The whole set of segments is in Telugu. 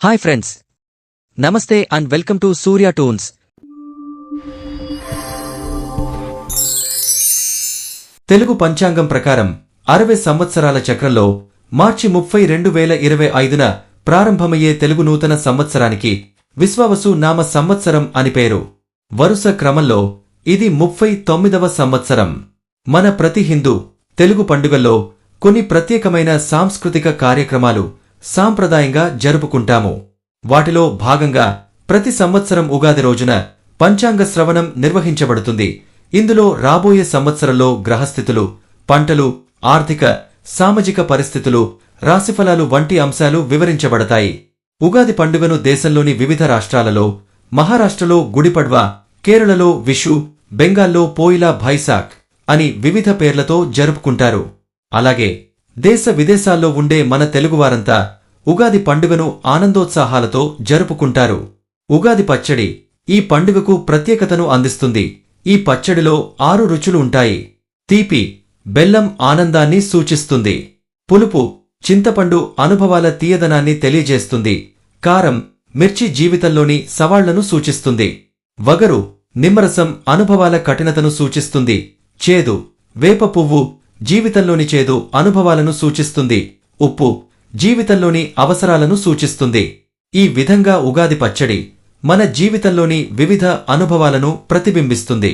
హాయ్ ఫ్రెండ్స్, నమస్తే and welcome to Surya tunes. Telugu పంచాంగం ప్రకారం 60 సంవత్సరాల చక్రంలో మార్చి 30, 2025న ప్రారంభమయ్యే తెలుగు నూతన సంవత్సరానికి విశ్వావసు నామ సంవత్సరం అని పేరు. వరుస క్రమంలో ఇది 39వ సంవత్సరం. మన ప్రతి హిందూ తెలుగు పండుగల్లో కొన్ని ప్రత్యేకమైన సాంస్కృతిక కార్యక్రమాలు సాంప్రదాయంగా జరుపుకుంటాము. వాటిలో భాగంగా ప్రతి సంవత్సరం ఉగాది రోజున పంచాంగ శ్రవణం నిర్వహించబడుతుంది. ఇందులో రాబోయే సంవత్సరంలో గ్రహస్థితులు, పంటలు, ఆర్థిక, సామాజిక పరిస్థితులు, రాశిఫలాలు వంటి అంశాలు వివరించబడతాయి. ఉగాది పండుగను దేశంలోని వివిధ రాష్ట్రాలలో మహారాష్ట్రలో గుడిపడ్వా, కేరళలో విషు, బెంగాల్లో పోయిలా భైసాఖ్ అని వివిధ పేర్లతో జరుపుకుంటారు. అలాగే దేశ విదేశాల్లో ఉండే మన తెలుగువారంతా ఉగాది పండుగను ఆనందోత్సాహాలతో జరుపుకుంటారు. ఉగాది పచ్చడి ఈ పండుగకు ప్రత్యేకతను అందిస్తుంది. ఈ పచ్చడిలో 6 రుచులు ఉంటాయి. తీపి, బెల్లం ఆనందాన్ని సూచిస్తుంది. పులుపు, చింతపండు అనుభవాల తీయదనాన్ని తెలియజేస్తుంది. కారం, మిర్చి జీవితంలోని సవాళ్లను సూచిస్తుంది. వగరు, నిమ్మరసం అనుభవాల కఠినతను సూచిస్తుంది. చేదు, వేప పువ్వు జీవితంలోని చేదు అనుభవాలను సూచిస్తుంది. ఉప్పు, జీవితంలోని అవసరాలను సూచిస్తుంది. ఈ విధంగా ఉగాది పచ్చడి మన జీవితంలోని వివిధ అనుభవాలను ప్రతిబింబిస్తుంది.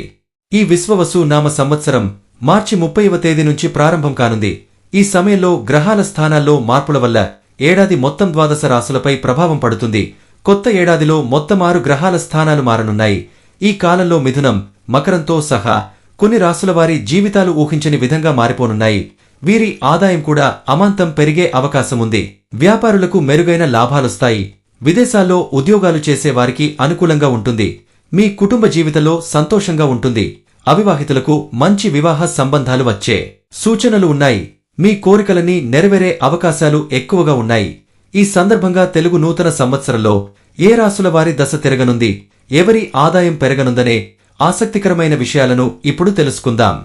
ఈ విశ్వవసు నామ సంవత్సరం మార్చి 30వ తేదీ నుంచి ప్రారంభం కానుంది. ఈ సమయంలో గ్రహాల స్థానాల్లో మార్పుల వల్ల ఏడాది మొత్తం 12 రాశులపై ప్రభావం పడుతుంది. కొత్త ఏడాదిలో మొత్తం 6 గ్రహాల స్థానాలు మారనున్నాయి. ఈ కాలంలో మిథునం, మకరంతో సహా కొన్ని రాశుల వారి జీవితాలు ఊహించని విధంగా మారిపోనున్నాయి. వీరి ఆదాయం కూడా అమాంతం పెరిగే అవకాశముంది. వ్యాపారులకు మెరుగైన లాభాలొస్తాయి. విదేశాల్లో ఉద్యోగాలు చేసే వారికి అనుకూలంగా ఉంటుంది. మీ కుటుంబ జీవితంలో సంతోషంగా ఉంటుంది. అవివాహితులకు మంచి వివాహ సంబంధాలు వచ్చే సూచనలు ఉన్నాయి. మీ కోరికలన్నీ నెరవేరే అవకాశాలు ఎక్కువగా ఉన్నాయి. ఈ సందర్భంగా తెలుగు నూతన సంవత్సరంలో ఏ రాశుల వారి దశ తిరగనుంది, ఎవరి ఆదాయం పెరగనుందనే ఆసక్తికరమైన విషయాలను ఇప్పుడు తెలుసుకుందాం.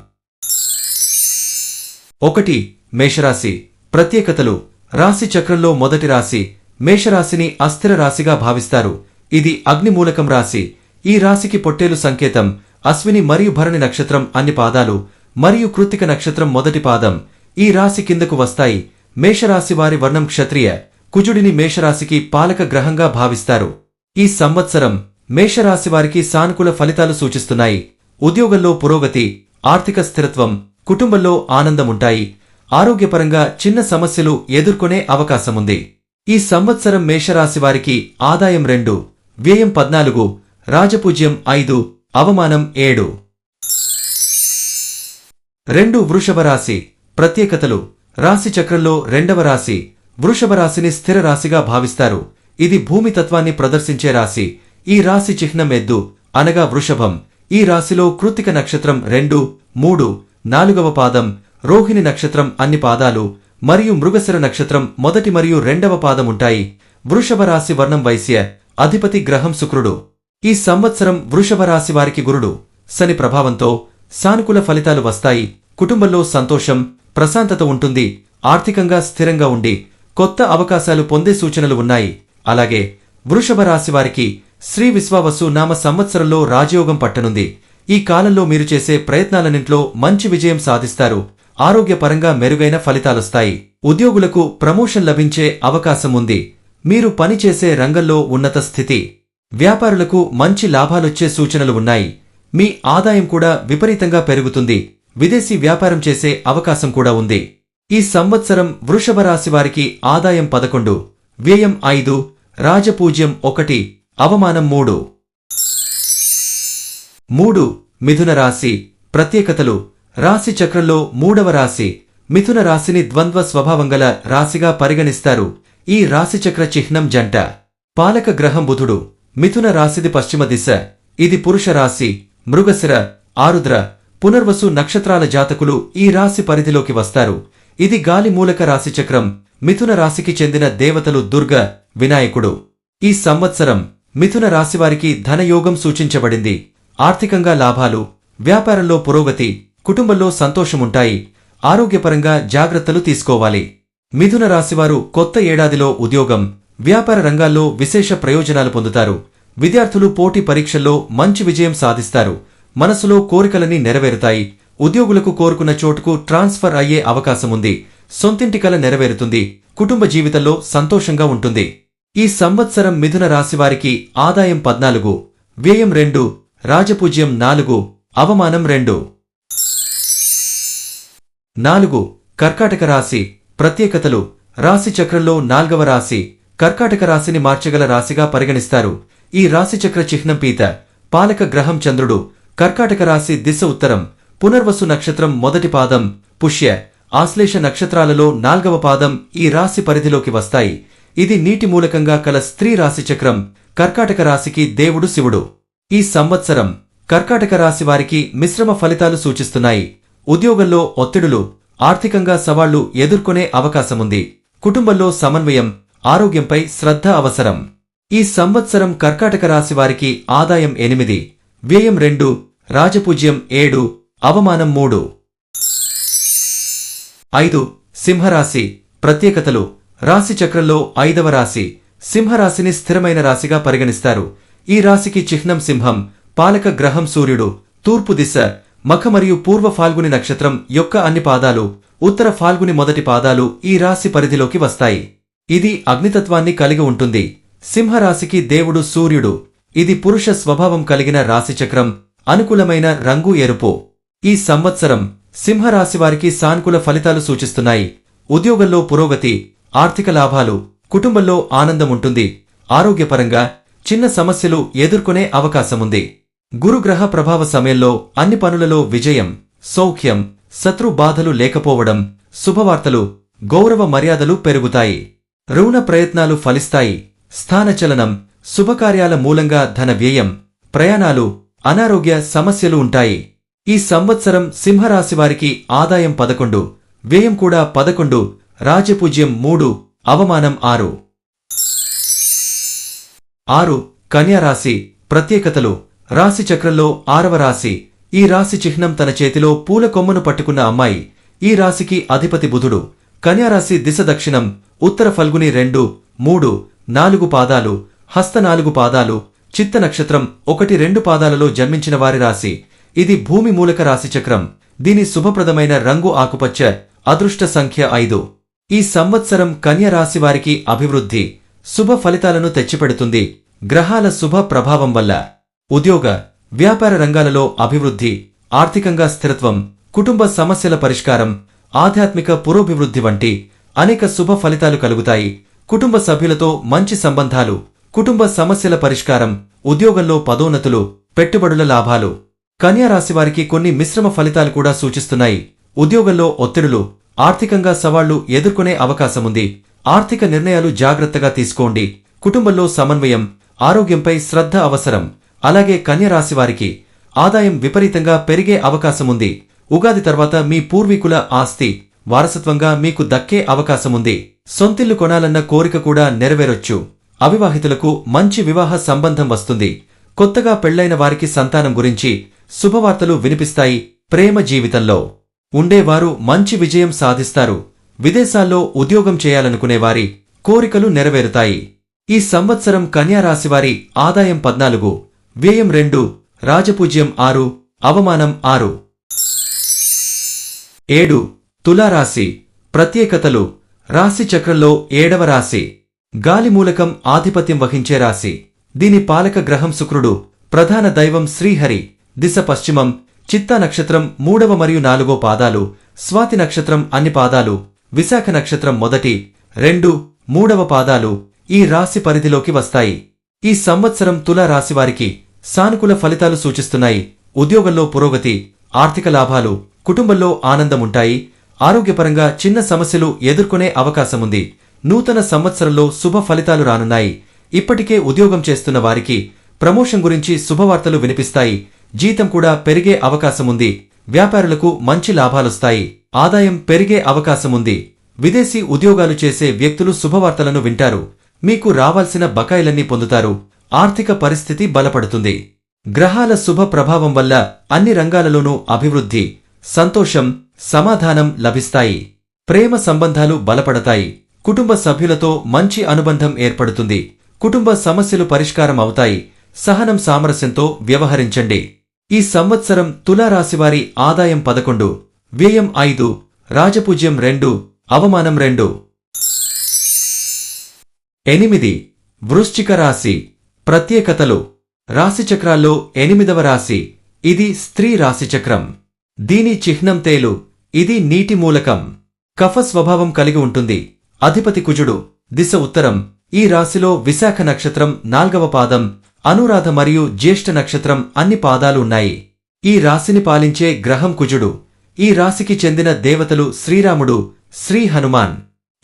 1. మేషరాశి. ప్రత్యేకతలు. రాశి చక్రంలో మొదటి రాశి మేషరాశిని అస్థిర రాశిగా భావిస్తారు. ఇది అగ్నిమూలకం రాశి. ఈ రాశికి పొట్టేలు సంకేతం. అశ్విని మరియు భరణి నక్షత్రం అన్ని పాదాలు మరియు కృత్తిక నక్షత్రం మొదటి పాదం ఈ రాశి కిందకు వస్తాయి. మేషరాశి వారి వర్ణం క్షత్రియ. కుజుడిని మేషరాశికి పాలక గ్రహంగా భావిస్తారు. ఈ సంవత్సరం మేషరాశి వారికి సానుకూల ఫలితాలు సూచిస్తున్నాయి. ఉద్యోగంలో పురోగతి, ఆర్థిక స్థిరత్వం, కుటుంబంలో ఆనందముంటాయి. ఆరోగ్యపరంగా చిన్న సమస్యలు ఎదుర్కొనే అవకాశముంది. ఈ సంవత్సరం మేషరాశి వారికి ఆదాయం 2, వ్యయం 14, రాజపూజ్యం 5, అవమానం 7. 2. వృషభ రాశి. ప్రత్యేకతలు. రాశి చక్రంలో రెండవ రాశి వృషభ రాశిని స్థిర రాశిగా భావిస్తారు. ఇది భూమి తత్వాన్ని ప్రదర్శించే రాశి. ఈ రాశి చిహ్నం ఎద్దు అనగా వృషభం. ఈ రాశిలో కృత్తిక నక్షత్రం 2, 3, 4వ పాదం, రోహిణి నక్షత్రం అన్ని పాదాలు మరియు మృగశిర నక్షత్రం మొదటి మరియు రెండవ పాదం ఉంటాయి. వృషభ రాశి వర్ణం వైశ్య. అధిపతి గ్రహం శుక్రుడు. ఈ సంవత్సరం వృషభ రాశి వారికి గురుడు, శని ప్రభావంతో సానుకూల ఫలితాలు వస్తాయి. కుటుంబంలో సంతోషం, ప్రశాంతత ఉంటుంది. ఆర్థికంగా స్థిరంగా ఉండి కొత్త అవకాశాలు పొందే సూచనలు ఉన్నాయి. అలాగే వృషభ రాశి వారికి శ్రీ విశ్వావసు నామ సంవత్సరంలో రాజయోగం పట్టనుంది. ఈ కాలంలో మీరు చేసే ప్రయత్నాలన్నింట్లో మంచి విజయం సాధిస్తారు. ఆరోగ్యపరంగా మెరుగైన ఫలితాలొస్తాయి. ఉద్యోగులకు ప్రమోషన్ లభించే అవకాశం ఉంది. మీరు పనిచేసే రంగంలో ఉన్నత స్థితి. వ్యాపారులకు మంచి లాభాలొచ్చే సూచనలు ఉన్నాయి. మీ ఆదాయం కూడా విపరీతంగా పెరుగుతుంది. విదేశీ వ్యాపారం చేసే అవకాశం కూడా ఉంది. ఈ సంవత్సరం వృషభ రాశి వారికి ఆదాయం 11, వ్యయం 5, రాజపూజ్యం 1, అవమానం 3. 3. మిథున రాశి. ప్రత్యేకతలు. రాశి చక్రంలో మూడవ రాశి మిథున రాశిని ద్వంద్వ స్వభావం గల రాశిగా పరిగణిస్తారు. ఈ రాశిచక్ర చిహ్నం జంట. పాలక గ్రహం బుధుడు. మిథున రాశిది పశ్చిమ దిశ. ఇది పురుష రాశి. మృగశిర, ఆరుద్ర, పునర్వసు నక్షత్రాల జాతకులు ఈ రాశి పరిధిలోకి వస్తారు. ఇది గాలి మూలక రాశిచక్రం. మిథున రాశికి చెందిన దేవతలు దుర్గ, వినాయకుడు. ఈ సంవత్సరం మిథున రాశివారికి ధనయోగం సూచించబడింది. ఆర్థికంగా లాభాలు, వ్యాపారంలో పురోగతి, కుటుంబంలో సంతోషముంటాయి. ఆరోగ్యపరంగా జాగ్రత్తలు తీసుకోవాలి. మిథున రాశివారు కొత్త ఏడాదిలో ఉద్యోగం, వ్యాపార రంగాల్లో విశేష ప్రయోజనాలు పొందుతారు. విద్యార్థులు పోటీ పరీక్షల్లో మంచి విజయం సాధిస్తారు. మనసులో కోరికలన్నీ నెరవేరుతాయి. ఉద్యోగులకు కోరుకున్న చోటుకు ట్రాన్స్ఫర్ అయ్యే అవకాశముంది. సొంతింటి కల నెరవేరుతుంది. కుటుంబ జీవితంలో సంతోషంగా ఉంటుంది. ఈ సంవత్సరం మిథున రాశివారికి ఆదాయం 14, వ్యయం 2, రాజపూజ్యం 4, అవమానం 2. 4. కర్కాటక రాశి. ప్రత్యేకతలు. రాశి చక్రంలో 4వ రాశి. కర్కాటక రాశిని మార్చగల రాశిగా పరిగణిస్తారు. ఈ రాశిచక్ర చిహ్నం పీత. పాలక గ్రహం చంద్రుడు. కర్కాటక రాశి దిశ ఉత్తరం. పునర్వసు నక్షత్రం మొదటి పాదం, పుష్య, ఆశ్లేష నక్షత్రాలలో 4వ పాదం ఈ రాశి పరిధిలోకి వస్తాయి. ఇది నీటి మూలకంగా కల స్త్రీ రాశిచక్రం. కర్కాటక రాశికి దేవుడు శివుడు. ఈ సంవత్సరం కర్కాటక రాశి వారికి మిశ్రమ ఫలితాలు సూచిస్తున్నాయి. ఉద్యోగంలో ఒత్తిడులు, ఆర్థికంగా సవాళ్లు ఎదుర్కొనే అవకాశముంది. కుటుంబంలో సమన్వయం, ఆరోగ్యంపై శ్రద్ధ అవసరం. ఈ సంవత్సరం కర్కాటక రాశి వారికి ఆదాయం 8, వ్యయం 2, రాజపూజ్యం 7, అవమానం 3. 5. సింహరాశి. ప్రత్యేకతలు. రాశి చక్రంలో 5వ రాశి. సింహరాశిని స్థిరమైన రాశిగా పరిగణిస్తారు. ఈ రాశికి చిహ్నం సింహం. పాలక గ్రహం సూర్యుడు. తూర్పు దిశ. మఖ మరియు పూర్వ ఫాల్గుని నక్షత్రం యొక్క అన్ని పాదాలు, ఉత్తర ఫాల్గుని మొదటి పాదాలు ఈ రాశి పరిధిలోకి వస్తాయి. ఇది అగ్నితత్వాన్ని కలిగి ఉంటుంది. సింహరాశికి దేవుడు సూర్యుడు. ఇది పురుష స్వభావం కలిగిన రాశిచక్రం. అనుకూలమైన రంగు ఎరుపు. ఈ సంవత్సరం సింహరాశివారికి సానుకూల ఫలితాలు సూచిస్తున్నాయి. ఉద్యోగంలో పురోగతి, ఆర్థిక లాభాలు, కుటుంబంలో ఆనందముంటుంది. ఆరోగ్యపరంగా చిన్న సమస్యలు ఎదుర్కొనే అవకాశముంది. గురుగ్రహ ప్రభావ సమయంలో అన్ని పనులలో విజయం, సౌఖ్యం, శత్రు బాధలు లేకపోవడం, శుభవార్తలు, గౌరవ మర్యాదలు పెరుగుతాయి. రుణ ప్రయత్నాలు ఫలిస్తాయి. స్థానచలనం, శుభకార్యాల మూలంగా ధన వ్యయం, ప్రయాణాలు, అనారోగ్య సమస్యలు ఉంటాయి. ఈ సంవత్సరం సింహరాశివారికి ఆదాయం 11, వ్యయం కూడా 11, రాజపూజ్యం 3, అవమానం 6. 6. కన్యారాశి. ప్రత్యేకతలు. రాశి చక్రంలో 6వ రాశి. ఈ రాశి చిహ్నం తన చేతిలో పూల కొమ్మను పట్టుకున్న అమ్మాయి. ఈ రాశికి అధిపతి బుధుడు. కన్యారాశి దిశ దక్షిణం. ఉత్తర ఫల్గుని 2, 3, 4 పాదాలు, హస్త 4 పాదాలు, చిత్త నక్షత్రం 1, 2 పాదాలలో జన్మించిన వారి రాశి. ఇది భూమి మూలక రాశిచక్రం. దీని శుభప్రదమైన రంగు ఆకుపచ్చ. అదృష్ట సంఖ్య 5. ఈ సంవత్సరం కన్య రాశి వారికి అభివృద్ధి, శుభ ఫలితాలను తెచ్చిపెడుతుంది. గ్రహాల శుభ ప్రభావం వల్ల ఉద్యోగ, వ్యాపార రంగాలలో అభివృద్ధి, ఆర్థికంగా స్థిరత్వం, కుటుంబ సమస్యల పరిష్కారం, ఆధ్యాత్మిక పురోభివృద్ధి వంటి అనేక శుభ ఫలితాలు కలుగుతాయి. కుటుంబ సభ్యులతో మంచి సంబంధాలు, కుటుంబ సమస్యల పరిష్కారం, ఉద్యోగంలో పదోన్నతులు, పెట్టుబడుల లాభాలు. కన్యా రాశివారికి కొన్ని మిశ్రమ ఫలితాలు కూడా సూచిస్తున్నాయి. ఉద్యోగంలో ఒత్తిడులు, ఆర్థికంగా సవాళ్లు ఎదుర్కొనే అవకాశముంది. ఆర్థిక నిర్ణయాలు జాగ్రత్తగా తీసుకోండి. కుటుంబంలో సమన్వయం, ఆరోగ్యంపై శ్రద్ధ అవసరం. అలాగే కన్య రాశివారికి ఆదాయం విపరీతంగా పెరిగే అవకాశముంది. ఉగాది తర్వాత మీ పూర్వీకుల ఆస్తి వారసత్వంగా మీకు దక్కే అవకాశముంది. సొంతిల్లు కొనాలన్న కోరిక కూడా నెరవేరొచ్చు. అవివాహితులకు మంచి వివాహ సంబంధం వస్తుంది. కొత్తగా పెళ్లైన వారికి సంతానం గురించి శుభవార్తలు వినిపిస్తాయి. ప్రేమ జీవితంలో ఉండేవారు మంచి విజయం సాధిస్తారు. విదేశాల్లో ఉద్యోగం చేయాలనుకునేవారి కోరికలు నెరవేరుతాయి. ఈ సంవత్సరం కన్యా రాశివారి ఆదాయం 14, వ్యయం 2, రాజపూజ్యం 6, అవమానం 6. 7. తులారాశి. ప్రత్యేకతలు. రాశి చక్రంలో 7వ రాశి. గాలి మూలకం ఆధిపత్యం వహించే రాశి. దీని పాలక గ్రహం శుక్రుడు. ప్రధాన దైవం శ్రీహరి. దిశ పశ్చిమం. చిత్తా నక్షత్రం 3వ మరియు 4వ పాదాలు, స్వాతి నక్షత్రం అన్ని పాదాలు, విశాఖ నక్షత్రం 1, 2, 3వ పాదాలు ఈ రాశి పరిధిలోకి వస్తాయి. ఈ సంవత్సరం తులా రాశివారికి సానుకూల ఫలితాలు సూచిస్తున్నాయి. ఉద్యోగంలో పురోగతి, ఆర్థిక లాభాలు, కుటుంబంలో ఆనందముంటాయి. ఆరోగ్యపరంగా చిన్న సమస్యలు ఎదుర్కొనే అవకాశముంది. నూతన సంవత్సరంలో శుభ ఫలితాలు రానున్నాయి. ఇప్పటికే ఉద్యోగం చేస్తున్న వారికి ప్రమోషన్ గురించి శుభవార్తలు వినిపిస్తాయి. జీతం కూడా పెరిగే అవకాశముంది. వ్యాపారులకు మంచి లాభాలొస్తాయి. ఆదాయం పెరిగే అవకాశముంది. విదేశీ ఉద్యోగాలు చేసే వ్యక్తులు శుభవార్తలను వింటారు. మీకు రావాల్సిన బకాయిలన్నీ పొందుతారు. ఆర్థిక పరిస్థితి బలపడుతుంది. గ్రహాల శుభ ప్రభావం వల్ల అన్ని రంగాలలోనూ అభివృద్ధి, సంతోషం, సమాధానం లభిస్తాయి. ప్రేమ సంబంధాలు బలపడతాయి. కుటుంబ సభ్యులతో మంచి అనుబంధం ఏర్పడుతుంది. కుటుంబ సమస్యలు పరిష్కారం అవుతాయి. సహనం సామరస్యంతో వ్యవహరించండి. ఈ సంవత్సరం తులారాశివారి ఆదాయం 11, వ్యయం 5, రాజపూజ్యం 2, అవమానం 2. 8. వృశ్చిక రాశి. ప్రత్యేకతలు. రాశిచక్రాల్లో 8వ రాశి. ఇది స్త్రీ రాశిచక్రం. దీని చిహ్నం తేలు. ఇది నీటి మూలకం. కఫ స్వభావం కలిగి ఉంటుంది. అధిపతి కుజుడు. దిశ ఉత్తరం. ఈ రాశిలో విశాఖ నక్షత్రం 4వ పాదం, అనురాధ మరియు జ్యేష్ఠ నక్షత్రం అన్ని పాదాలు ఉన్నాయి. ఈ రాశిని పాలించే గ్రహం కుజుడు. ఈ రాశికి చెందిన దేవతలు శ్రీరాముడు, శ్రీ హనుమాన్.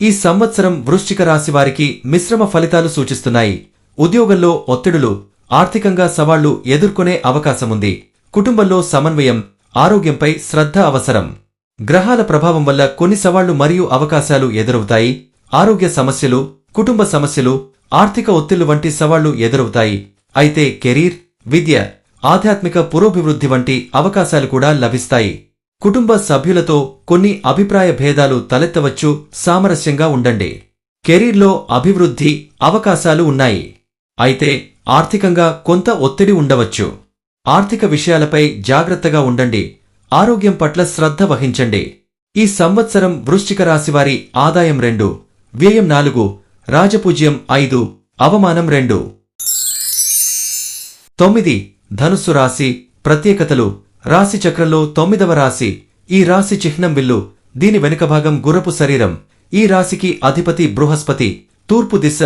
ఈ సంవత్సరం వృశ్చిక రాశి వారికి మిశ్రమ ఫలితాలు సూచిస్తున్నాయి. ఉద్యోగంలో ఒత్తిడులు, ఆర్థికంగా సవాళ్లు ఎదుర్కొనే అవకాశముంది. కుటుంబంలో సమన్వయం, ఆరోగ్యంపై శ్రద్ధ అవసరం. గ్రహాల ప్రభావం వల్ల కొన్ని సవాళ్లు మరియు అవకాశాలు ఎదురవుతాయి. ఆరోగ్య సమస్యలు, కుటుంబ సమస్యలు, ఆర్థిక ఒత్తిళ్లు వంటి సవాళ్లు ఎదురవుతాయి. అయితే కెరీర్, విద్య, ఆధ్యాత్మిక పురోభివృద్ధి వంటి అవకాశాలు కూడా లభిస్తాయి. కుటుంబ సభ్యులతో కొన్ని అభిప్రాయ భేదాలు తలెత్తవచ్చు. సామరస్యంగా ఉండండి. కెరీర్లో అభివృద్ధి అవకాశాలు ఉన్నాయి. అయితే ఆర్థికంగా కొంత ఒత్తిడి ఉండవచ్చు. ఆర్థిక విషయాలపై జాగ్రత్తగా ఉండండి. ఆరోగ్యం పట్ల శ్రద్ధ వహించండి. ఈ సంవత్సరం వృశ్చిక రాశివారి ఆదాయం 2, వ్యయం 4, రాజపూజ్యం 5, అవమానం 2. 9. ధనుస్సు రాశి. ప్రత్యేకతలు. రాశి చక్రంలో 9వ రాశి. ఈ రాశి చిహ్నం విల్లు. దీని వెనుక భాగం గుర్రపు శరీరం. ఈ రాశికి అధిపతి బృహస్పతి. తూర్పు దిశ.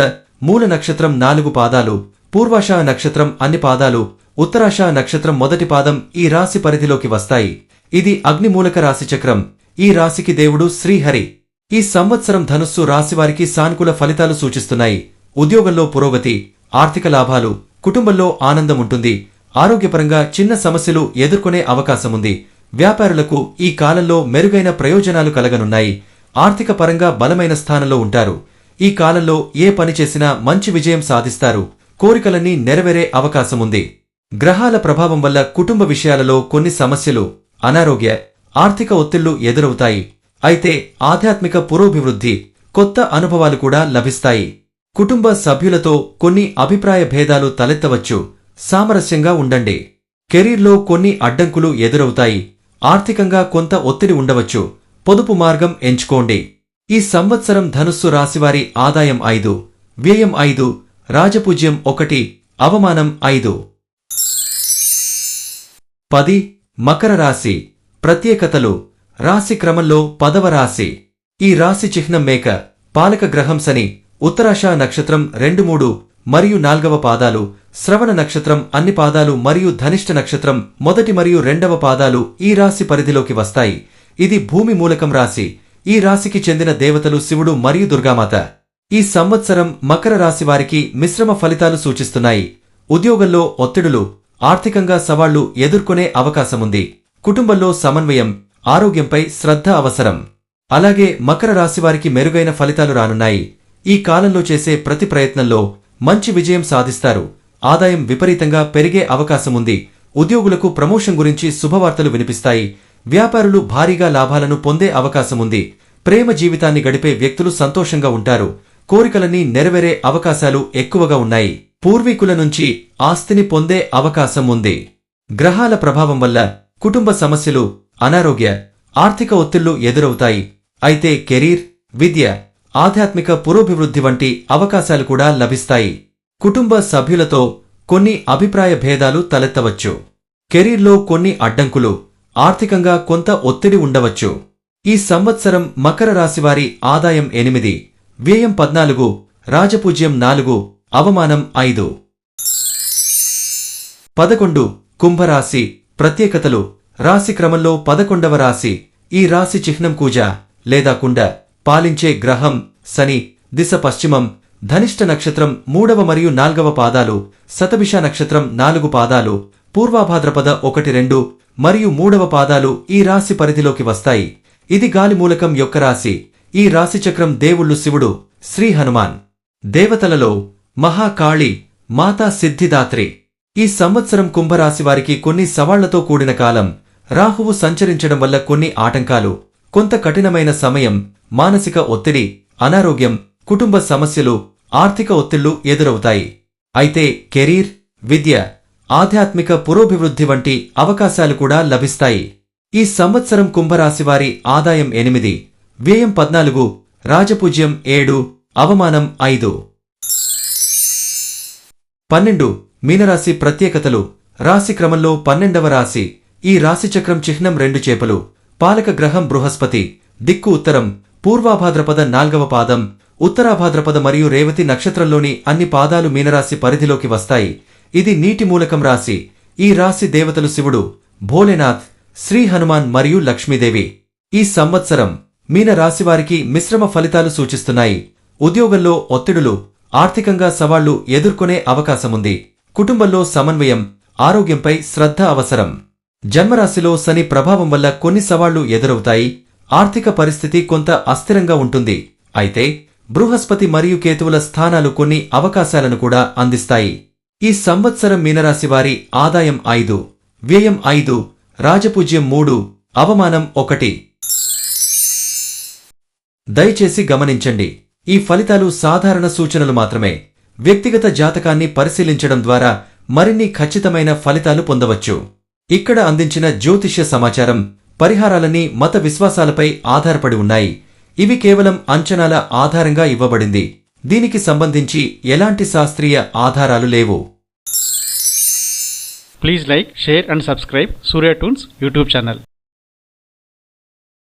మూల నక్షత్రం 4 పాదాలు, పూర్వాషాఢ నక్షత్రం అన్ని పాదాలు, ఉత్తరాషాఢ నక్షత్రం మొదటి పాదం ఈ రాశి పరిధిలోకి వస్తాయి. ఇది అగ్నిమూలక రాశిచక్రం. ఈ రాశికి దేవుడు శ్రీహరి. ఈ సంవత్సరం ధనుస్సు రాశివారికి సానుకూల ఫలితాలు సూచిస్తున్నాయి. ఉద్యోగంలో పురోగతి, ఆర్థిక లాభాలు, కుటుంబంలో ఆనందం ఉంటుంది. ఆరోగ్యపరంగా చిన్న సమస్యలు ఎదుర్కొనే అవకాశముంది. వ్యాపారులకు ఈ కాలంలో మెరుగైన ప్రయోజనాలు కలగనున్నాయి. ఆర్థిక పరంగా బలమైన స్థానంలో ఉంటారు. ఈ కాలంలో ఏ పని చేసినా మంచి విజయం సాధిస్తారు. కోరికలన్నీ నెరవేరే అవకాశముంది. గ్రహాల ప్రభావం వల్ల కుటుంబ విషయాలలో కొన్ని సమస్యలు, అనారోగ్య, ఆర్థిక ఒత్తిళ్లు ఎదురవుతాయి. అయితే ఆధ్యాత్మిక పురోభివృద్ధి, కొత్త అనుభవాలు కూడా లభిస్తాయి. కుటుంబ సభ్యులతో కొన్ని అభిప్రాయ భేదాలు తలెత్తవచ్చు. సామరస్యంగా ఉండండి. కెరీర్లో కొన్ని అడ్డంకులు ఎదురవుతాయి. ఆర్థికంగా కొంత ఒత్తిడి ఉండవచ్చు. పొదుపు మార్గం ఎంచుకోండి. ఈ సంవత్సరం ధనుస్సు రాశివారి ఆదాయం 5, వ్యయం 5, రాజపూజ్యం 1, అవమానం 5. 10. మకర రాశి. ప్రత్యేకతలు. రాశి క్రమంలో 10వ రాశి. ఈ రాశి చిహ్నం మేక. పాలక గ్రహం శని. ఉత్తరాషాఢ నక్షత్రం 2, 3 మరియు 4వ పాదాలు, శ్రవణ నక్షత్రం అన్ని పాదాలు మరియు ధనిష్ఠ నక్షత్రం మొదటి మరియు 2వ పాదాలు ఈ రాశి పరిధిలోకి వస్తాయి. ఇది భూమి మూలకం రాశి. ఈ రాశికి చెందిన దేవతలు శివుడు మరియు దుర్గామాత. ఈ సంవత్సరం మకర రాశి వారికి మిశ్రమ ఫలితాలు సూచిస్తున్నాయి. ఉద్యోగంలో ఒత్తిడులు, ఆర్థికంగా సవాళ్లు ఎదుర్కొనే అవకాశముంది. కుటుంబంలో సమన్వయం, ఆరోగ్యంపై శ్రద్ధ అవసరం. అలాగే మకర రాశివారికి మెరుగైన ఫలితాలు రానున్నాయి. ఈ కాలంలో చేసే ప్రతి ప్రయత్నంలో మంచి విజయం సాధిస్తారు. ఆదాయం విపరీతంగా పెరిగే అవకాశముంది. ఉద్యోగులకు ప్రమోషన్ గురించి శుభవార్తలు వినిపిస్తాయి. వ్యాపారులు భారీగా లాభాలను పొందే అవకాశముంది. ప్రేమ జీవితాన్ని గడిపే వ్యక్తులు సంతోషంగా ఉంటారు. కోరికలన్నీ నెరవేరే అవకాశాలు ఎక్కువగా ఉన్నాయి. పూర్వీకుల నుంచి ఆస్తిని పొందే అవకాశం ఉంది. గ్రహాల ప్రభావం వల్ల కుటుంబ సమస్యలు, అనారోగ్య, ఆర్థిక ఒత్తిళ్లు ఎదురవుతాయి. అయితే కెరీర్, విద్య, ఆధ్యాత్మిక పురోభివృద్ధి వంటి అవకాశాలు కూడా లభిస్తాయి. కుటుంబ సభ్యులతో కొన్ని అభిప్రాయ భేదాలు తలెత్తవచ్చు. కెరీర్లో కొన్ని అడ్డంకులు, ఆర్థికంగా కొంత ఒత్తిడి ఉండవచ్చు. ఈ సంవత్సరం మకర రాశివారి ఆదాయం 8, వ్యయం 14, రాజపూజ్యం 4, అవమానం 5. 11. కుంభరాశి. ప్రత్యేకతలు. రాశి క్రమంలో 11వ రాశి. ఈ రాశి చిహ్నం కూజ లేదా కుండ. పాలించే గ్రహం శని. దిశ పశ్చిమం. ధనిష్ఠ నక్షత్రం 3వ మరియు 4వ పాదాలు, శతభిష నక్షత్రం 4 పాదాలు, పూర్వాభాద్రపద 1, 2 మరియు 3వ పాదాలు ఈ రాశి పరిధిలోకి వస్తాయి. ఇది గాలి మూలకం యొక్క రాశి. ఈ రాశిచక్రం దేవుళ్ళు శివుడు, శ్రీ హనుమాన్. దేవతలలో మహాకాళి, మాతా సిద్ధిదాత్రి. ఈ సంవత్సరం కుంభరాశి వారికి కొన్ని సవాళ్లతో కూడిన కాలం. రాహువు సంచరించడం వల్ల కొన్ని ఆటంకాలు, కొంత కఠినమైన సమయం, మానసిక ఒత్తిడి, అనారోగ్యం, కుటుంబ సమస్యలు, ఆర్థిక ఒత్తిళ్లు ఎదురవుతాయి. అయితే కెరీర్, విద్య, ఆధ్యాత్మిక పురోభివృద్ధి వంటి అవకాశాలు కూడా లభిస్తాయి. ఈ సంవత్సరం కుంభరాశివారి ఆదాయం 8, వ్యయం 14, రాజపూజ్యం 7, అవమానం 5. 12. మీనరాశి ప్రత్యేకతలు. రాశి క్రమంలో 12వ రాశి. ఈ రాశిచక్రం చిహ్నం 2 చేపలు. పాలక గ్రహం బృహస్పతి. దిక్కు ఉత్తరం. పూర్వాభాద్రపద 4వ పాదం, ఉత్తరాభాద్రపద మరియు రేవతి నక్షత్రంలోని అన్ని పాదాలు మీనరాశి పరిధిలోకి వస్తాయి. ఇది నీటి మూలకం రాశి. ఈ రాశి దేవతలు శివుడు, భోలేనాథ్, శ్రీ హనుమాన్ మరియు లక్ష్మీదేవి. ఈ సంవత్సరం మీన రాశివారికి మిశ్రమ ఫలితాలు సూచిస్తున్నాయి. ఉద్యోగంలో ఒత్తిడులు, ఆర్థికంగా సవాళ్లు ఎదుర్కొనే అవకాశముంది. కుటుంబంలో సమన్వయం, ఆరోగ్యంపై శ్రద్ధ అవసరం. జన్మరాశిలో శని ప్రభావం వల్ల కొన్ని సవాళ్లు ఎదురవుతాయి. ఆర్థిక పరిస్థితి కొంత అస్థిరంగా ఉంటుంది. అయితే బృహస్పతి మరియు కేతువుల స్థానాలు కొన్ని అవకాశాలను కూడా అందిస్తాయి. ఈ సంవత్సరం మీనరాశివారి ఆదాయం 5, వ్యయం 5, రాజపూజ్యం 3, అవమానం 1. దయచేసి గమనించండి, ఈ ఫలితాలు సాధారణ సూచనలు మాత్రమే. వ్యక్తిగత జాతకాన్ని పరిశీలించడం ద్వారా మరిన్ని ఖచ్చితమైన ఫలితాలు పొందవచ్చు. ఇక్కడ అందించిన జ్యోతిష్య సమాచారం, పరిహారాలన్నీ మత విశ్వాసాలపై ఆధారపడి ఉన్నాయి. ఇవి కేవలం అంచనాల ఆధారంగా ఇవ్వబడింది. దీనికి సంబంధించి ఎలాంటి శాస్త్రీయ ఆధారాలు లేవు. Please like, share and subscribe Surya Toons YouTube channel.